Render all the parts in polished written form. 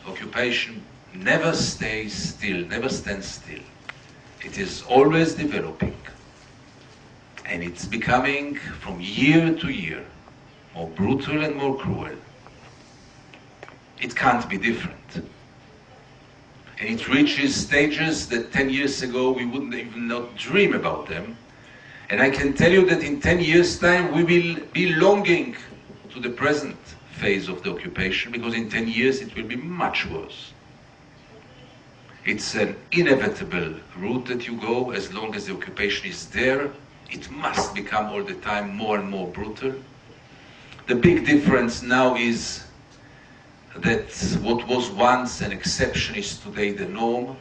occupation never stays still, never stands still. It is always developing. And it's becoming, from year to year, more brutal and more cruel. It can't be different. And it reaches stages that 10 years ago we wouldn't even not dream about them. And I can tell you that in 10 years' time we will be longing to the present phase of the occupation, because in 10 years it will be much worse. It's an inevitable route that you go. As long as the occupation is there, it must become all the time more and more brutal. The big difference now is that what was once an exception is today the norm,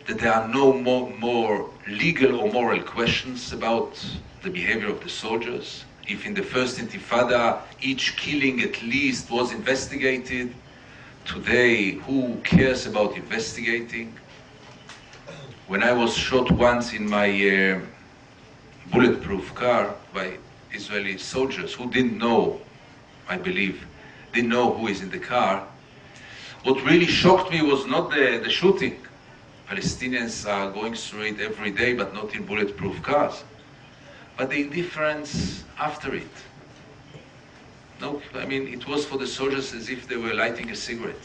that there are no more legal or moral questions about the behavior of the soldiers. If in the first Intifada each killing at least was investigated, today who cares about investigating? When I was shot once in my bulletproof car by Israeli soldiers who didn't know, I believe, didn't know who is in the car, what really shocked me was not the shooting. Palestinians are going through it every day, but not in bulletproof cars. But the indifference after it. No, I mean, it was for the soldiers as if they were lighting a cigarette.